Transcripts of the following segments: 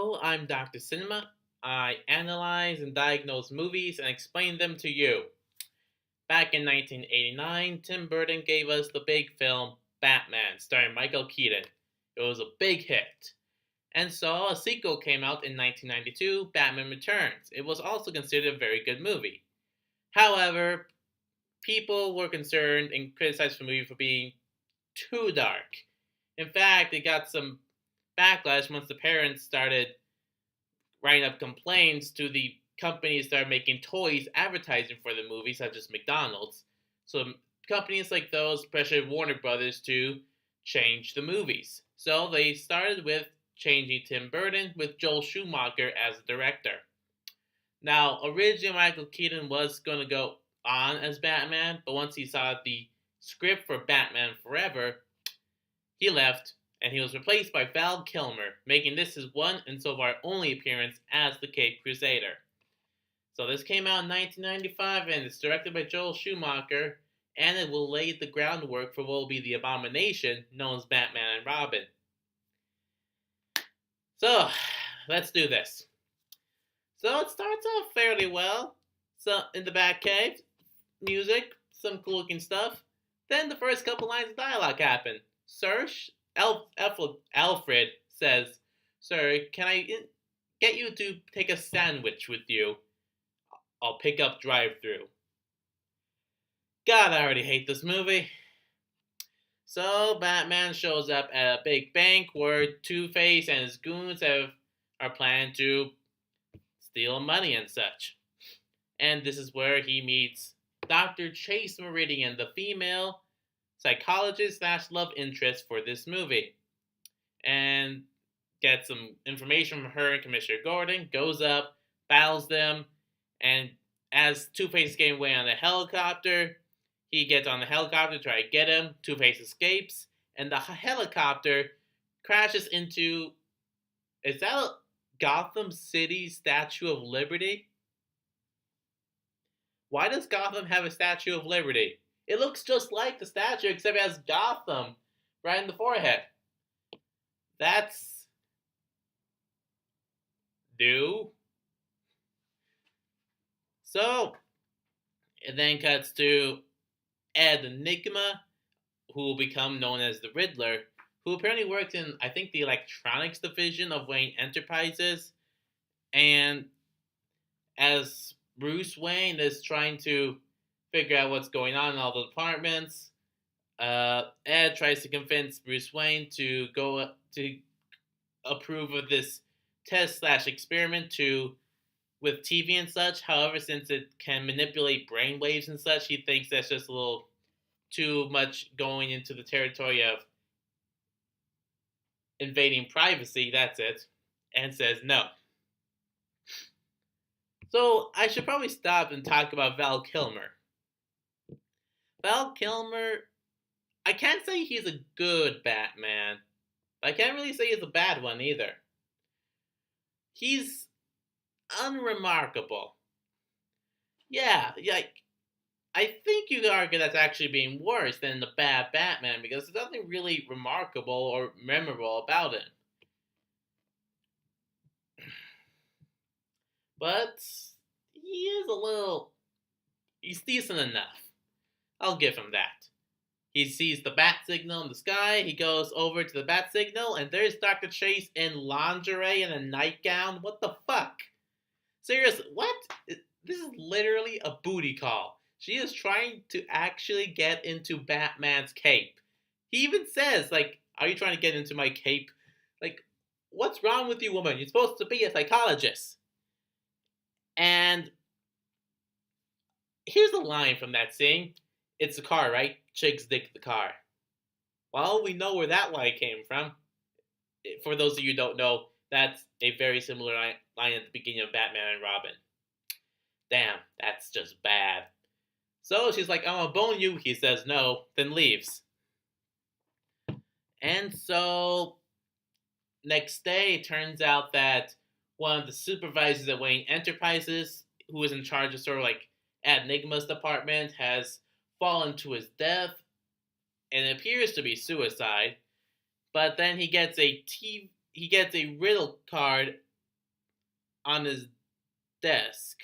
Hello, I'm Dr. Cinema. I analyze and diagnose movies and explain them to you. Back in 1989, Tim Burton gave us the big film Batman, starring Michael Keaton. It was a big hit. And so a sequel came out in 1992, Batman Returns. It was also considered a very good movie. However, people were concerned and criticized the movie for being too dark. In fact, it got some backlash once the parents started writing up complaints to the companies that are making toys advertising for the movie, such as McDonald's. So companies like those pressured Warner Brothers to change the movies. So they started with changing Tim Burton with Joel Schumacher as the director. Now, originally Michael Keaton was going to go on as Batman, but once he saw the script for Batman Forever, he left and he was replaced by Val Kilmer, making this his one and so far only appearance as the Caped Crusader. So this came out in 1995 and it's directed by Joel Schumacher, and it will lay the groundwork for what will be the abomination known as Batman and Robin. So, let's do this. So it starts off fairly well. So in the Batcave, music, some cool looking stuff. Then the first couple lines of dialogue happen. Alfred says, "Sir, can I get you to take a sandwich with you? I'll pick up drive-through." God, I already hate this movie. So Batman shows up at a big bank where Two-Face and his goons are planning to steal money and such. And this is where he meets Dr. Chase Meridian, the female psychologist / love interest for this movie. And gets some information from her and Commissioner Gordon, goes up, battles them, and as Two-Face is getting away on a helicopter, he gets on the helicopter to try to get him. Two-Face escapes, and the helicopter crashes into... Is that a Gotham City Statue of Liberty? Why does Gotham have a Statue of Liberty? It looks just like the statue, except it has Gotham right in the forehead. That's new. So, it then cuts to Ed Enigma, who will become known as the Riddler, who apparently works in, I think, the electronics division of Wayne Enterprises. And as Bruce Wayne is trying to figure out what's going on in all the departments, Ed tries to convince Bruce Wayne to go to approve of this test / experiment with TV and such. However, since it can manipulate brainwaves and such, he thinks that's just a little too much going into the territory of invading privacy. That's it, and says no. So I should probably stop and talk about Val Kilmer. Val Kilmer, I can't say he's a good Batman, but I can't really say he's a bad one either. He's unremarkable. Yeah, I think you could argue that's actually being worse than the bad Batman because there's nothing really remarkable or memorable about him. But he's decent enough. I'll give him that. He sees the bat signal in the sky, he goes over to the bat signal, and there's Dr. Chase in lingerie and a nightgown. What the fuck? Seriously, what? This is literally a booty call. She is trying to actually get into Batman's cape. He even says, are you trying to get into my cape? What's wrong with you, woman? You're supposed to be a psychologist. And here's a line from that scene. It's the car, right? Chicks dig the car. Well, we know where that line came from. For those of you who don't know, that's a very similar line at the beginning of Batman and Robin. Damn, that's just bad. So she's like, I'm gonna bone you. He says no, then leaves. And so, next day, it turns out that one of the supervisors at Wayne Enterprises, who is in charge of sort of Ed Enigma's department, has fallen to his death, and it appears to be suicide. But then he gets a riddle card on his desk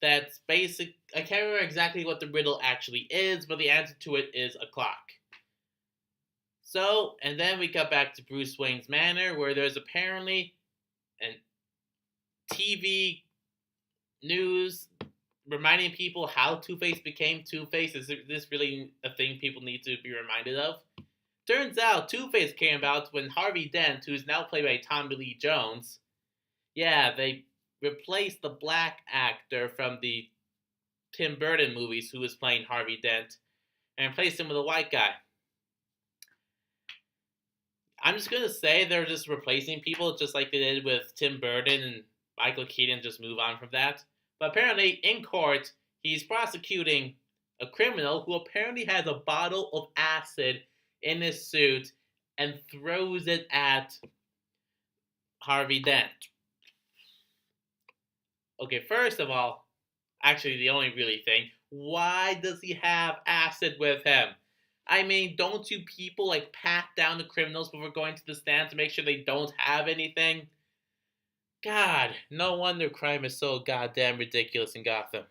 that's basic. I can't remember exactly what the riddle actually is, but the answer to it is a clock. So, and then we got back to Bruce Wayne's manor, where there's apparently an TV news reminding people how Two-Face became Two-Face. Is this really a thing people need to be reminded of? Turns out Two-Face came about when Harvey Dent, who's now played by Tommy Lee Jones, they replaced the black actor from the Tim Burton movies who was playing Harvey Dent and replaced him with a white guy. I'm just gonna say they're just replacing people just like they did with Tim Burton and Michael Keaton, just move on from that. But apparently in court, he's prosecuting a criminal who apparently has a bottle of acid in his suit and throws it at Harvey Dent. Okay, first of all, actually the only really thing, why does he have acid with him? I mean, don't you people like pat down the criminals before going to the stand to make sure they don't have anything? God, no wonder crime is so goddamn ridiculous in Gotham.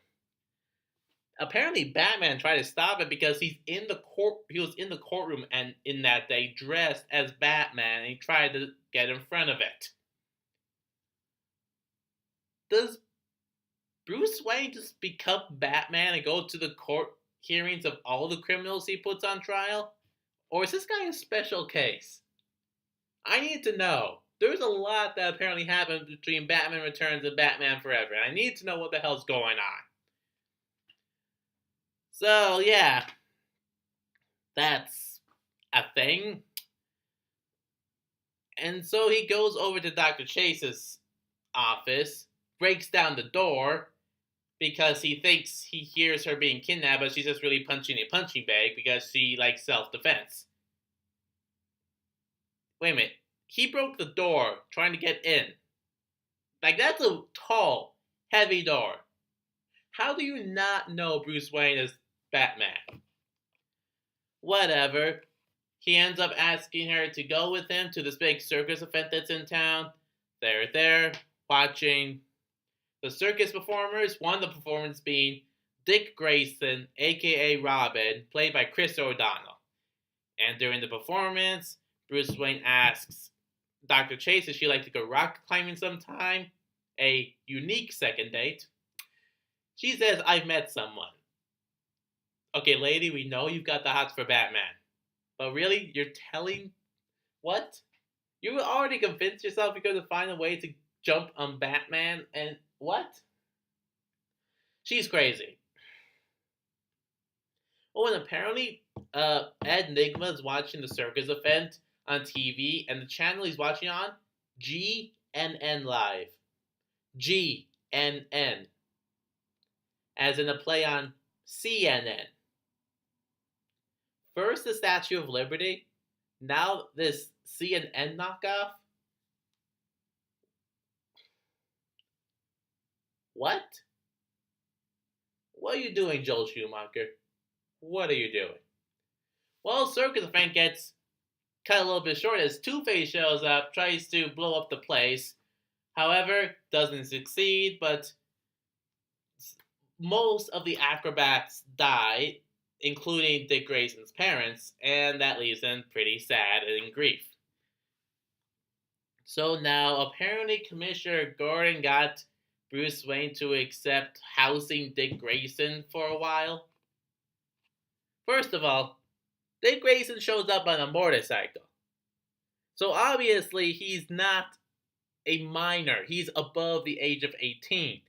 Apparently, Batman tried to stop it because he was in the courtroom and in that day dressed as Batman, and he tried to get in front of it. Does Bruce Wayne just become Batman and go to the court hearings of all the criminals he puts on trial? Or is this guy a special case? I need to know. There's a lot that apparently happened between Batman Returns and Batman Forever, and I need to know what the hell's going on. So, yeah, that's a thing. And so he goes over to Dr. Chase's office, breaks down the door, because he thinks he hears her being kidnapped, but she's just really punching a punching bag because she likes self-defense. Wait a minute. He broke the door trying to get in. Like, that's a tall, heavy door. How do you not know Bruce Wayne is Batman? Whatever. He ends up asking her to go with him to this big circus event that's in town. They're there, watching the circus performers, one of the performers being Dick Grayson, aka Robin, played by Chris O'Donnell. And during the performance, Bruce Wayne asks Dr. Chase if she'd like to go rock climbing sometime, a unique second date. She says, I've met someone. Okay, lady, we know you've got the hots for Batman. But really, you're telling... What? You already convinced yourself you're going to find a way to jump on Batman and... What? She's crazy. Oh, and apparently, Ed Nigma is watching the circus event on TV, and the channel he's watching on, GNN Live. GNN. As in a play on CNN. First the Statue of Liberty, now this CNN knockoff. What? What are you doing, Joel Schumacher? What are you doing? Well, circus event gets cut a little bit short as Two-Face shows up, tries to blow up the place. However, doesn't succeed, but most of the acrobats die, including Dick Grayson's parents, and that leaves them pretty sad and in grief. So now, apparently Commissioner Gordon got Bruce Wayne to accept housing Dick Grayson for a while. First of all, Dick Grayson shows up on a motorcycle. So obviously he's not a minor. He's above the age of 18.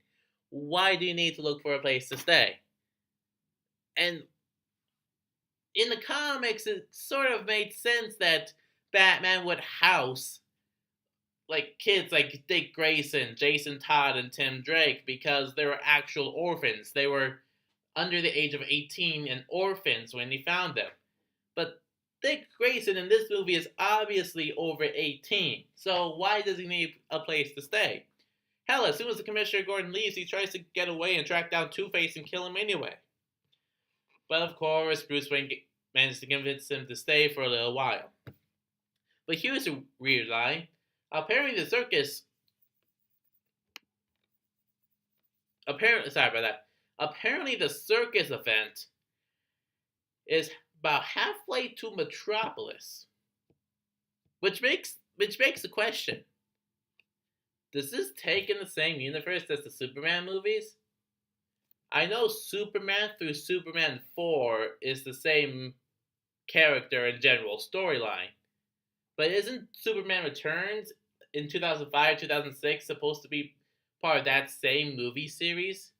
Why do you need to look for a place to stay? And in the comics, it sort of made sense that Batman would house like kids like Dick Grayson, Jason Todd, and Tim Drake because they were actual orphans. They were under the age of 18 and orphans when he found them. But Dick Grayson in this movie is obviously over 18, so why does he need a place to stay? Hell, as soon as the Commissioner Gordon leaves, he tries to get away and track down Two-Face and kill him anyway. But of course, Bruce Wayne managed to convince him to stay for a little while. But here's a weird lie. Apparently the circus Apparently, sorry about that. Apparently, the circus event is about halfway to Metropolis, which makes the question: does this take in the same universe as the Superman movies? I know Superman through Superman 4 is the same character and general storyline, but isn't Superman Returns in 2005, 2006 supposed to be part of that same movie series?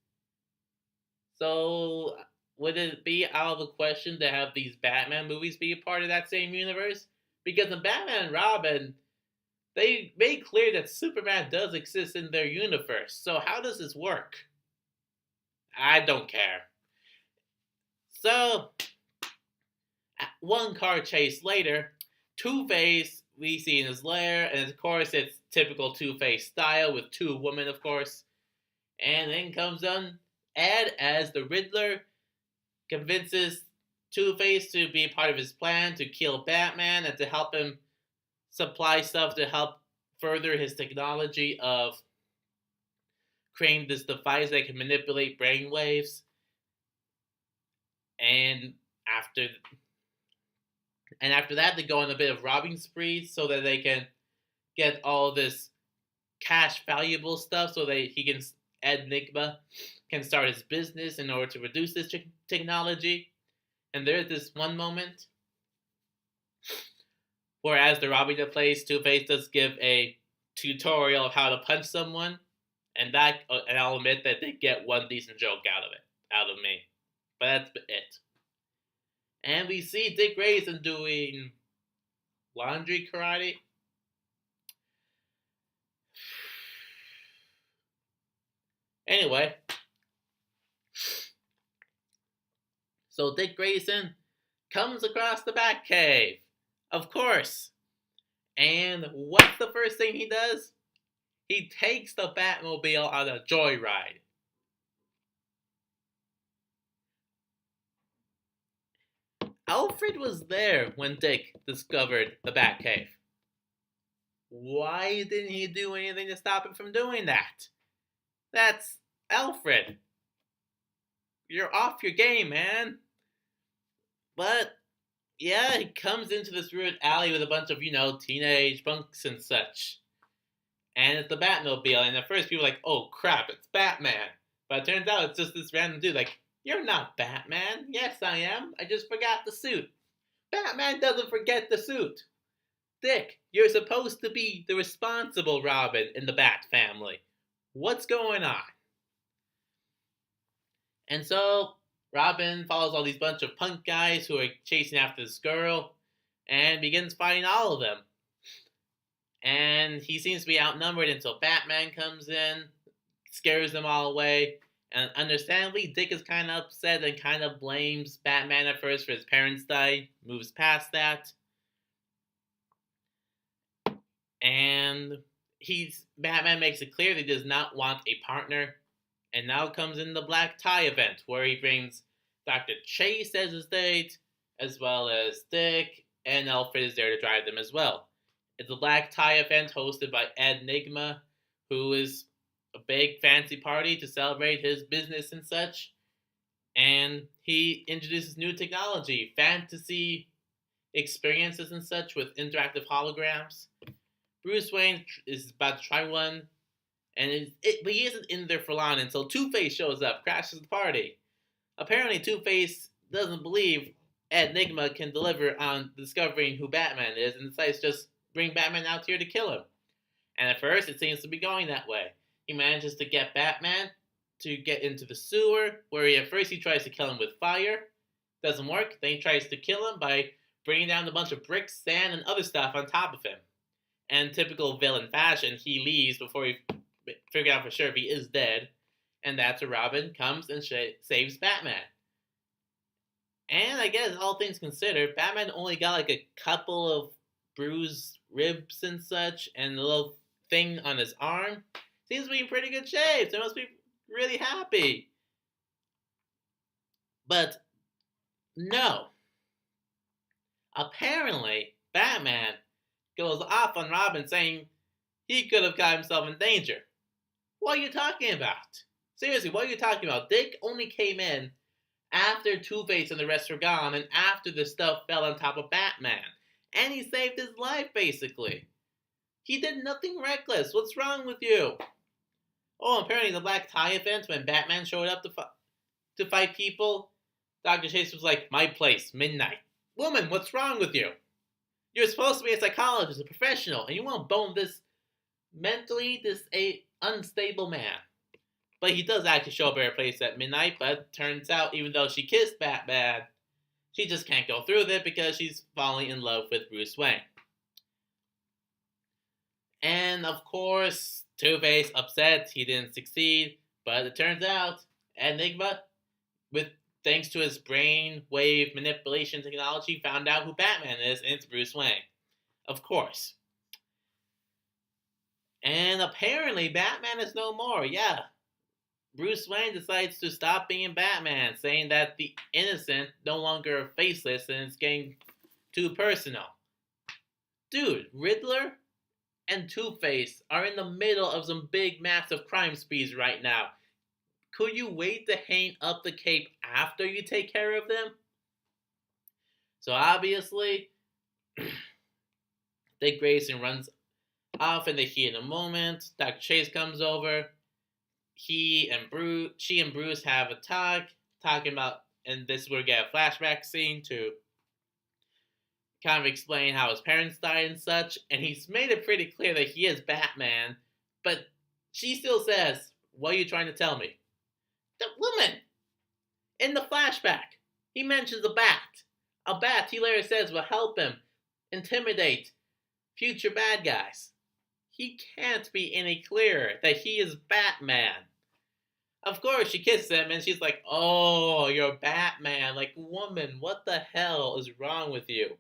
So, would it be out of the question to have these Batman movies be a part of that same universe? Because in Batman and Robin, they made clear that Superman does exist in their universe. So, how does this work? I don't care. So, one car chase later, Two Face we see in his lair, and of course it's typical Two Face style with two women, of course. And then comes on Ed as the Riddler, convinces Two Face to be a part of his plan to kill Batman and to help him supply stuff to help further his technology of creating this device that can manipulate brainwaves. And after after that, they go on a bit of robbing spree so that they can get all this cash valuable stuff so that he can Ed Nigma can start his business in order to reduce this technology. And there's this one moment where, as they're robbing the place, Two Face does give a tutorial of how to punch someone, and I'll admit that they get one decent joke out of me, but that's it. And we see Dick Grayson doing laundry karate. Anyway, so Dick Grayson comes across the Batcave, of course. And what's the first thing he does? He takes the Batmobile on a joyride. Alfred was there when Dick discovered the Batcave. Why didn't he do anything to stop him from doing that? That's Alfred. You're off your game, man. But, yeah, he comes into this weird alley with a bunch of, teenage punks and such. And it's the Batmobile, and at first people are like, oh crap, it's Batman. But it turns out it's just this random dude, like, you're not Batman. Yes, I am. I just forgot the suit. Batman doesn't forget the suit. Dick, you're supposed to be the responsible Robin in the Bat family. What's going on? And so, Robin follows all these bunch of punk guys who are chasing after this girl and begins fighting all of them. And he seems to be outnumbered until Batman comes in, scares them all away. And understandably, Dick is kind of upset and kind of blames Batman at first for his parents died, moves past that. And Batman makes it clear that he does not want a partner. And now comes in the black tie event, where he brings Dr. Chase as his date, as well as Dick, and Alfred is there to drive them as well. It's a black tie event hosted by Ed Nigma, who is a big fancy party to celebrate his business and such. And he introduces new technology, fantasy experiences and such with interactive holograms. Bruce Wayne is about to try one, but he isn't in there for long until Two-Face shows up, crashes the party. Apparently, Two-Face doesn't believe Ed Nigma can deliver on discovering who Batman is, and decides to just bring Batman out here to kill him. And at first, it seems to be going that way. He manages to get Batman to get into the sewer, where at first he tries to kill him with fire. Doesn't work. Then he tries to kill him by bringing down a bunch of bricks, sand, and other stuff on top of him. And typical villain fashion, he leaves before he figures out for sure if he is dead. And that's where Robin comes and saves Batman. And I guess all things considered, Batman only got like a couple of bruised ribs and such, and a little thing on his arm. Seems to be in pretty good shape, so he must be really happy. But no. Apparently, Batman goes off on Robin saying he could have got himself in danger. What are you talking about? Seriously, what are you talking about? Dick only came in after Two-Face and the rest were gone, and after the stuff fell on top of Batman. And he saved his life, basically. He did nothing reckless. What's wrong with you? Oh, apparently the black tie event when Batman showed up to fight people, Dr. Chase was like, my place, midnight. Woman, what's wrong with you? You're supposed to be a psychologist, a professional, and you won't bone this mentally unstable man. But he does actually show up at her place at midnight, but turns out even though she kissed Batman, she just can't go through with it because she's falling in love with Bruce Wayne. And of course, Two-Face upset he didn't succeed, but it turns out Enigma, with thanks to his brainwave manipulation technology, found out who Batman is, and it's Bruce Wayne. Of course. And apparently Batman is no more, yeah. Bruce Wayne decides to stop being Batman, saying that the innocent no longer are faceless and it's getting too personal. Dude, Riddler and Two-Face are in the middle of some big, massive crime sprees right now. Could you wait to hang up the cape after you take care of them? So obviously, Dick Grayson runs off in the heat of the moment. Dr. Chase comes over. She and Bruce have a talk, talking about, and this is where we get a flashback scene to kind of explain how his parents died and such, and he's made it pretty clear that he is Batman, but she still says, what are you trying to tell me? The woman! In the flashback, he mentions a bat. A bat, he later says, will help him intimidate future bad guys. He can't be any clearer that he is Batman. Of course, she kisses him and she's like, oh, you're Batman. Like, woman, what the hell is wrong with you?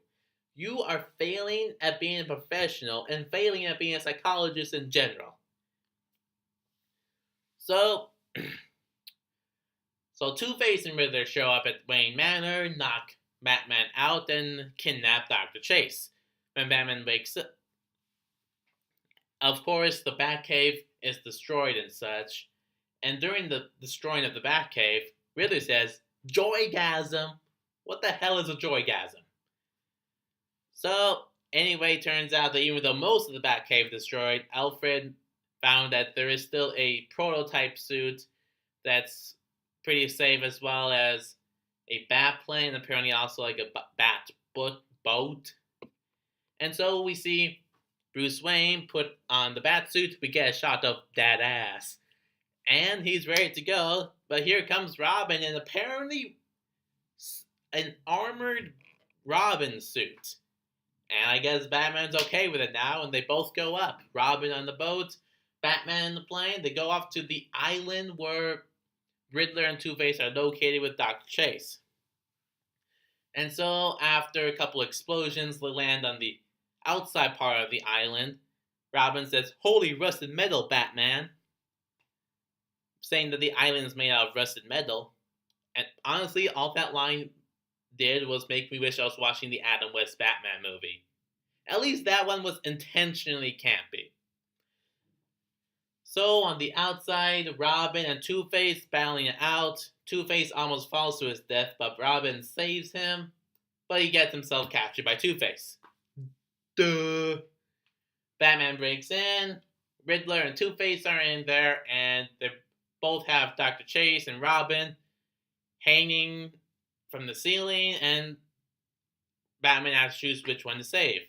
You are failing at being a professional and failing at being a psychologist in general. So Two-Face and Riddler show up at Wayne Manor, knock Batman out, and kidnap Dr. Chase. When Batman wakes up, of course, the Batcave is destroyed and such. And during the destroying of the Batcave, Riddler says, Joygasm! What the hell is a Joygasm? So, anyway, turns out that even though most of the Batcave destroyed, Alfred found that there is still a prototype suit that's pretty safe, as well as a bat plane, and apparently also like a bat boat. And so we see Bruce Wayne put on the bat suit. We get a shot of that ass. And he's ready to go, but here comes Robin in apparently an armored Robin suit. And I guess Batman's okay with it now, and they both go up. Robin on the boat, Batman in the plane. They go off to the island where Riddler and Two-Face are located with Dr. Chase. And so, after a couple explosions, they land on the outside part of the island. Robin says, holy rusted metal, Batman. Saying that the island is made out of rusted metal. And honestly, all that line did was make me wish I was watching the Adam West Batman movie. At least that one was intentionally campy. So on the outside, Robin and Two-Face battling it out. Two-Face almost falls to his death, but Robin saves him. But he gets himself captured by Two-Face. Duh. Batman breaks in. Riddler and Two-Face are in there, and they both have Dr. Chase and Robin hanging from the ceiling, and Batman has to choose which one to save.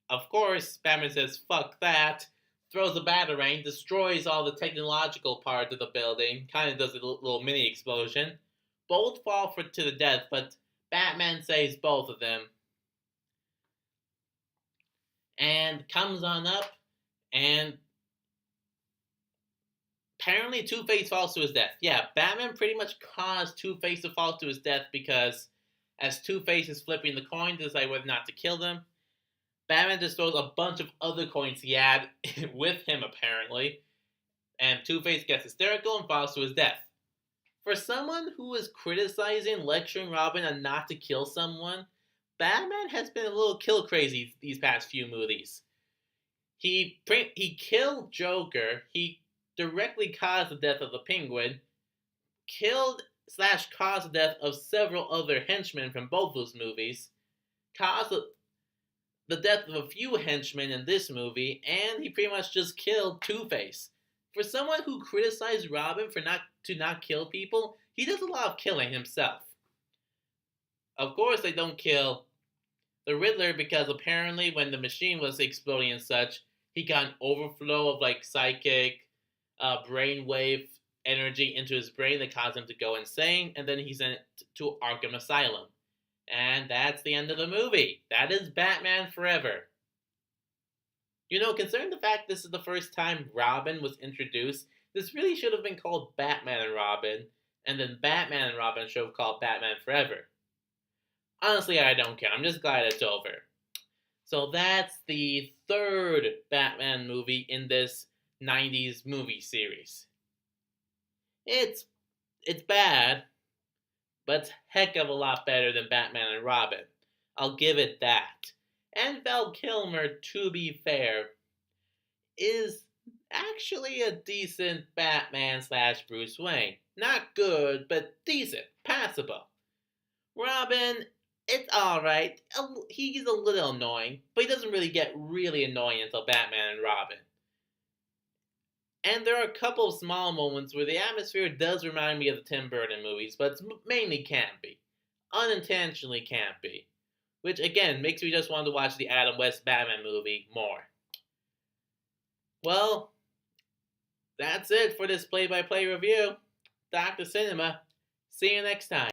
Of course, Batman says, fuck that, throws a batarang, destroys all the technological part of the building, kind of does a little mini explosion. Both fall to the death, but Batman saves both of them. And comes on up, and apparently Two-Face falls to his death. Yeah, Batman pretty much caused Two-Face to fall to his death because as Two-Face is flipping the coin to decide whether or not to kill them, Batman just throws a bunch of other coins he had with him, apparently, and Two-Face gets hysterical and falls to his death. For someone who is criticizing, lecturing Robin on not to kill someone, Batman has been a little kill crazy these past few movies. He killed Joker, he directly caused the death of the Penguin, killed slash caused the death of several other henchmen from both those movies, caused the death of a few henchmen in this movie, and he pretty much just killed Two-Face. For someone who criticized Robin for not kill people, he does a lot of killing himself. Of course, they don't kill the Riddler because apparently when the machine was exploding and such, he got an overflow of like psychic, brainwave energy into his brain that caused him to go insane, and then he's sent to Arkham Asylum. And that's the end of the movie. That is Batman Forever. You know, considering the fact this is the first time Robin was introduced, this really should have been called Batman and Robin, and then Batman and Robin should have called Batman Forever. Honestly, I don't care. I'm just glad it's over. So that's the third Batman movie in this 90s movie series. It's bad, but it's heck of a lot better than Batman and Robin. I'll give it that. And Val Kilmer, to be fair, is actually a decent Batman slash Bruce Wayne. Not good, but decent, passable. Robin, it's alright. He's a little annoying, but he doesn't really get really annoying until Batman and Robin. And there are a couple of small moments where the atmosphere does remind me of the Tim Burton movies, but it's mainly campy. Unintentionally campy. Which, again, makes me just want to watch the Adam West Batman movie more. Well, that's it for this play-by-play review. Dr. Cinema. See you next time.